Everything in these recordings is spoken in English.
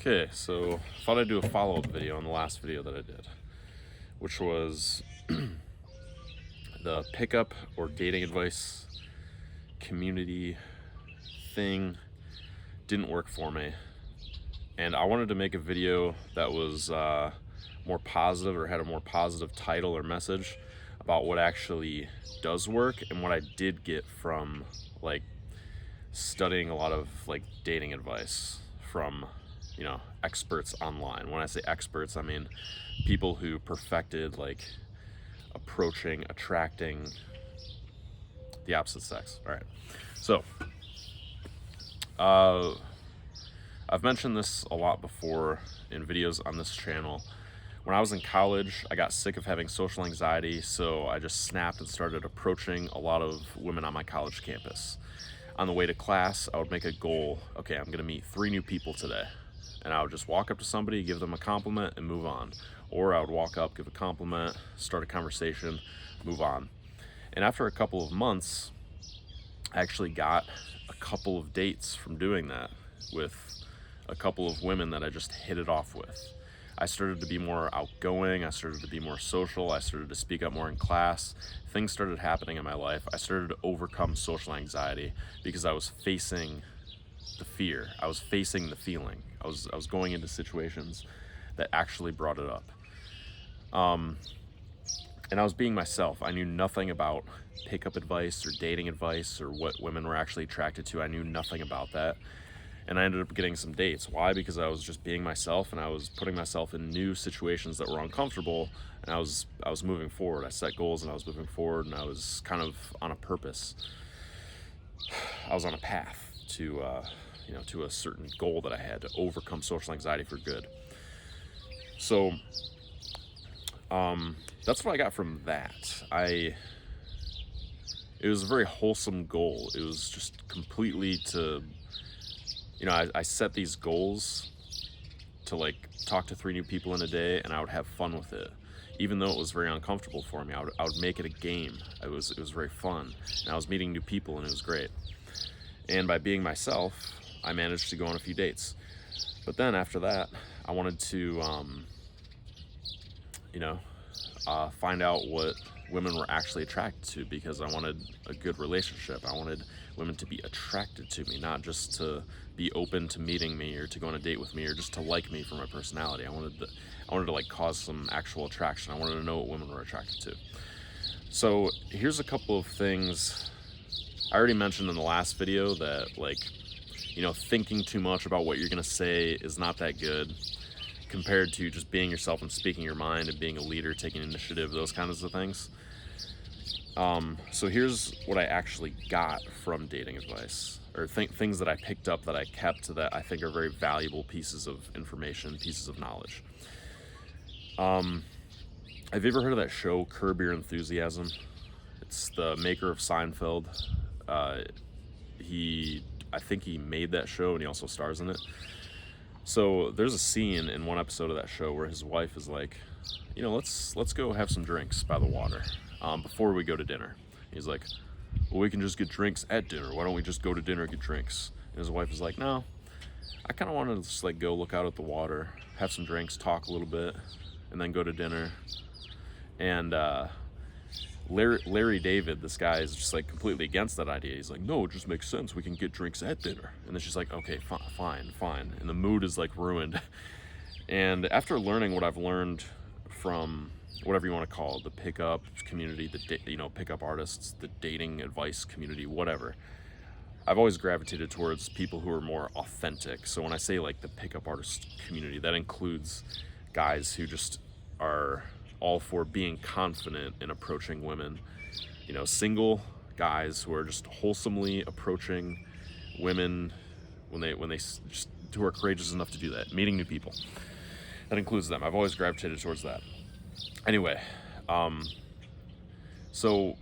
Okay, so thought I'd do a follow-up video on the last video that I did, which was the pickup or dating advice community thing didn't work for me. And I wanted to make a video that was more positive or had a more positive title or message about what actually does work and what I did get from like studying a lot of like dating advice from experts online. When I say experts, I mean people who perfected like attracting the opposite sex. All right, so I've mentioned this a lot before in videos on this channel. When I was in college, I got sick of having social anxiety, so I just snapped and started approaching a lot of women on my college campus. On the way to class, I would make a goal. Okay, I'm gonna meet 3 new people today. And I would just walk up to somebody, give them a compliment, and move on. Or I would walk up, give a compliment, start a conversation, move on. And after a couple of months, I actually got a couple of dates from doing that with a couple of women that I just hit it off with. I started to be more outgoing, I started to be more social, I started to speak up more in class. Things started happening in my life. I started to overcome social anxiety because I was facing the fear. I was facing the feeling. I was going into situations that actually brought it up. And I was being myself. I knew nothing about pickup advice or dating advice or what women were actually attracted to. I knew nothing about that. And I ended up getting some dates. Why? Because I was just being myself and I was putting myself in new situations that were uncomfortable, and I was moving forward. I set goals and I was moving forward, and I was kind of on a purpose. I was on a path to to a certain goal that I had to overcome social anxiety for good. So that's what I got from that. It was a very wholesome goal. It was just completely to, I set these goals to like talk to 3 new people in a day, and I would have fun with it. Even though it was very uncomfortable for me, I would make it a game. It was very fun, and I was meeting new people, and it was great. And by being myself, I managed to go on a few dates. But then after that, I wanted to, find out what women were actually attracted to, because I wanted a good relationship. I wanted women to be attracted to me, not just to be open to meeting me or to go on a date with me or just to like me for my personality. I wanted to like cause some actual attraction. I wanted to know what women were attracted to. So here's a couple of things. I already mentioned in the last video that like, thinking too much about what you're gonna say is not that good compared to just being yourself and speaking your mind and being a leader, taking initiative, those kinds of things. So here's what I actually got from dating advice, or things that I picked up that I kept that I think are very valuable pieces of information, pieces of knowledge. Have you ever heard of that show, Curb Your Enthusiasm? It's the maker of Seinfeld. I think he made that show, and he also stars in it. So there's a scene in one episode of that show where his wife is like, let's go have some drinks by the water before we go to dinner. He's like, well, we can just get drinks at dinner. Why don't we just go to dinner and get drinks? And his wife is like, no, I kind of want to just like go look out at the water, have some drinks, talk a little bit, and then go to dinner. And Larry David, this guy, is just like completely against that idea. He's like, no, it just makes sense. We can get drinks at dinner. And then she's like, okay, fine. And the mood is like ruined. And after learning what I've learned from whatever you want to call it, the pickup community, pickup artists, the dating advice community, whatever, I've always gravitated towards people who are more authentic. So when I say like the pickup artist community, that includes guys who just are all for being confident in approaching women, single guys who are just wholesomely approaching women when they just who are courageous enough to do that, meeting new people. That includes them. I've always gravitated towards that. Anyway, so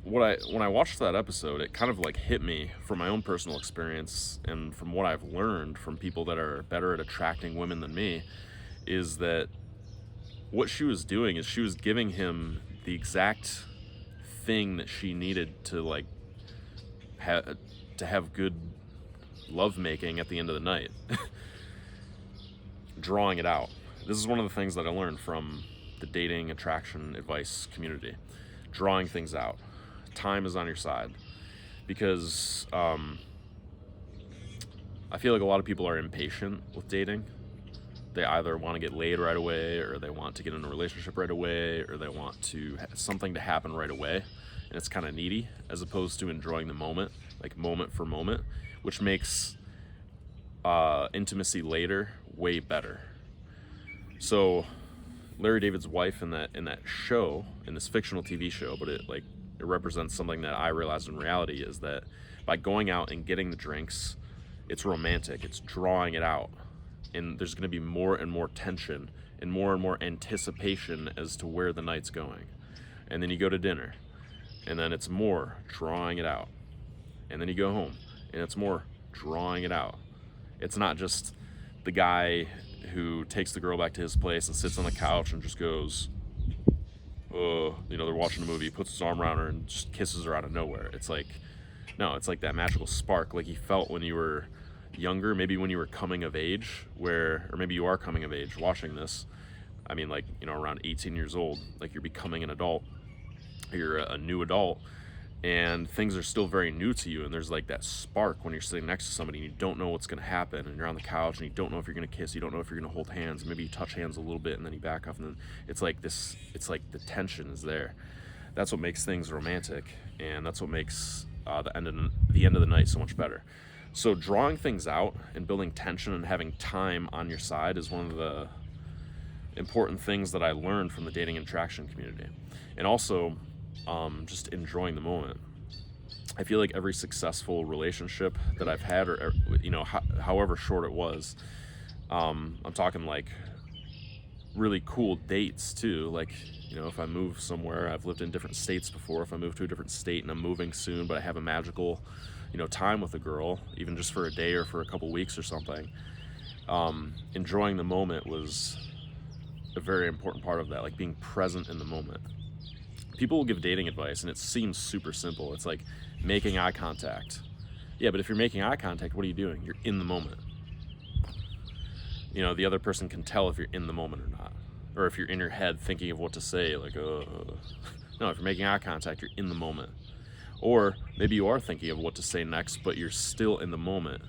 when I watched that episode, it kind of like hit me from my own personal experience and from what I've learned from people that are better at attracting women than me, is that what she was doing is she was giving him the exact thing that she needed to like have good lovemaking at the end of the night. drawing it out. This is one of the things that I learned from the dating attraction advice community. Drawing things out. Time is on your side. Because I feel like a lot of people are impatient with dating. They either want to get laid right away, or they want to get in a relationship right away, or they want to something to happen right away. And it's kind of needy, as opposed to enjoying the moment, like moment for moment, which makes intimacy later way better. So Larry David's wife in that show, in this fictional TV show, but it represents something that I realized in reality, is that by going out and getting the drinks, it's romantic, it's drawing it out, and there's going to be more and more tension and more anticipation as to where the night's going. And then you go to dinner, and then it's more drawing it out, and then you go home and it's more drawing it out. It's not just the guy who takes the girl back to his place and sits on the couch and just goes, they're watching a movie, puts his arm around her and just kisses her out of nowhere. It's like, no, it's like that magical spark like you felt when you were younger, maybe when you were coming of age, or maybe you are coming of age watching this. I mean, around 18 years old, like you're becoming an adult, you're a new adult, and things are still very new to you, and there's like that spark when you're sitting next to somebody and you don't know what's going to happen, and you're on the couch and you don't know if you're going to kiss, you don't know if you're going to hold hands, maybe you touch hands a little bit and then you back off, and then it's like the tension is there. That's what makes things romantic, and that's what makes the end of the night so much better. So drawing things out and building tension and having time on your side is one of the important things that I learned from the dating and attraction community. And also just enjoying the moment. I feel like every successful relationship that I've had, or however short it was, I'm talking like really cool dates too. Like, if I move somewhere, I've lived in different states before. If I move to a different state and I'm moving soon, but I have a magical time with a girl, even just for a day or for a couple weeks or something, enjoying the moment was a very important part of that, like being present in the moment. People will give dating advice and it seems super simple. It's like making eye contact. Yeah, but if you're making eye contact, what are you doing? You're in the moment. The other person can tell if you're in the moment or not, or if you're in your head thinking of what to say, like, no, if you're making eye contact, you're in the moment. Or maybe you are thinking of what to say next, but you're still in the moment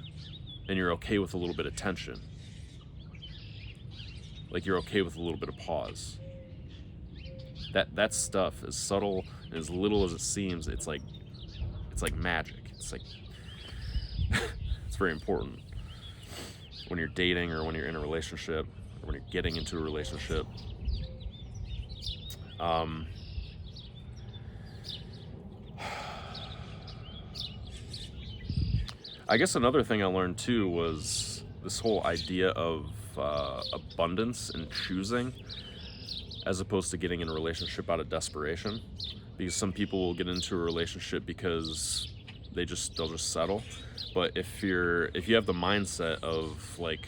and you're okay with a little bit of tension. Like you're okay with a little bit of pause. That stuff, as subtle and as little as it seems, it's like magic. It's like it's very important when you're dating, or when you're in a relationship, or when you're getting into a relationship. I guess another thing I learned too was this whole idea of abundance and choosing, as opposed to getting in a relationship out of desperation. Because some people will get into a relationship because they'll just settle. But if you have the mindset of like,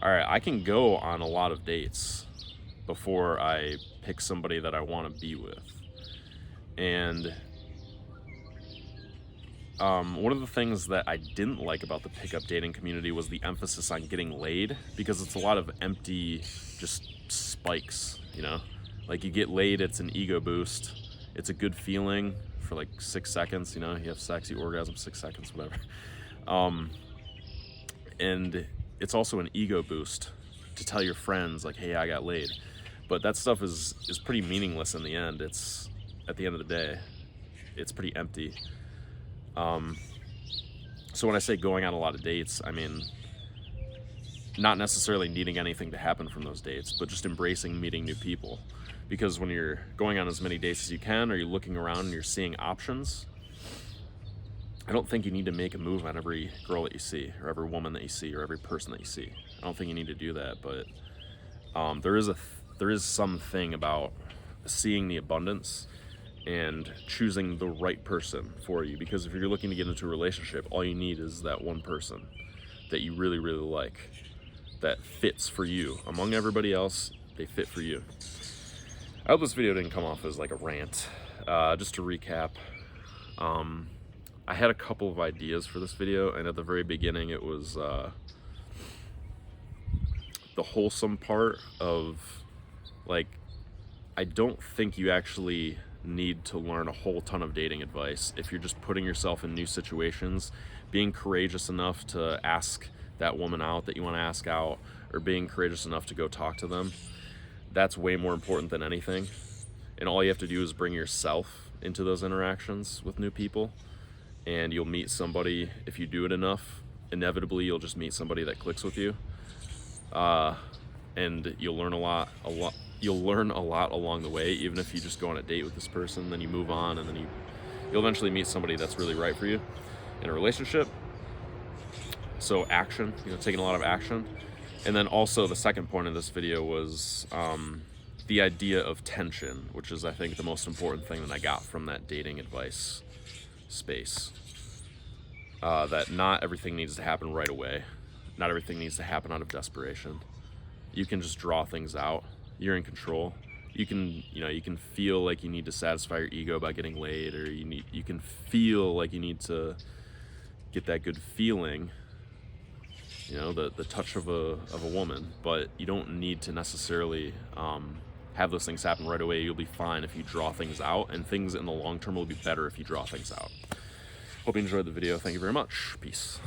all right, I can go on a lot of dates before I pick somebody that I want to be with. And one of the things that I didn't like about the pickup dating community was the emphasis on getting laid, because it's a lot of empty just spikes, like you get laid, it's an ego boost, it's a good feeling for like 6 seconds, you have sex, you orgasm 6 seconds, whatever. And it's also an ego boost to tell your friends like, hey, I got laid. But that stuff is pretty meaningless in the end. It's, at the end of the day, it's pretty empty. So when I say going on a lot of dates, I mean not necessarily needing anything to happen from those dates, but just embracing meeting new people. Because when you're going on as many dates as you can, or you're looking around and you're seeing options, I don't think you need to make a move on every girl that you see, or every woman that you see, or every person that you see. I don't think you need to do that, but there is something about seeing the abundance and choosing the right person for you. Because if you're looking to get into a relationship, all you need is that one person that you really, really like, that fits for you. Among everybody else, they fit for you. I hope this video didn't come off as like a rant. Just to recap, I had a couple of ideas for this video, and at the very beginning it was the wholesome part of, like, I don't think you actually need to learn a whole ton of dating advice if you're just putting yourself in new situations, being courageous enough to ask that woman out that you want to ask out, or being courageous enough to go talk to them. That's way more important than anything. And all you have to do is bring yourself into those interactions with new people, and you'll meet somebody. If you do it enough, inevitably you'll just meet somebody that clicks with you, and you'll learn a lot. You'll learn a lot along the way. Even if you just go on a date with this person, then you move on, and then you'll eventually meet somebody that's really right for you in a relationship. So action, taking a lot of action. And then also the second point of this video was the idea of tension, which is, I think, the most important thing that I got from that dating advice space. That not everything needs to happen right away. Not everything needs to happen out of desperation. You can just draw things out. You're in control. You can feel like you need to satisfy your ego by getting laid, or you can feel like you need to get that good feeling, the touch of a woman, but you don't need to necessarily have those things happen right away. You'll be fine if you draw things out, and things in the long term will be better if you draw things out. Hope you enjoyed the video. Thank you very much. Peace.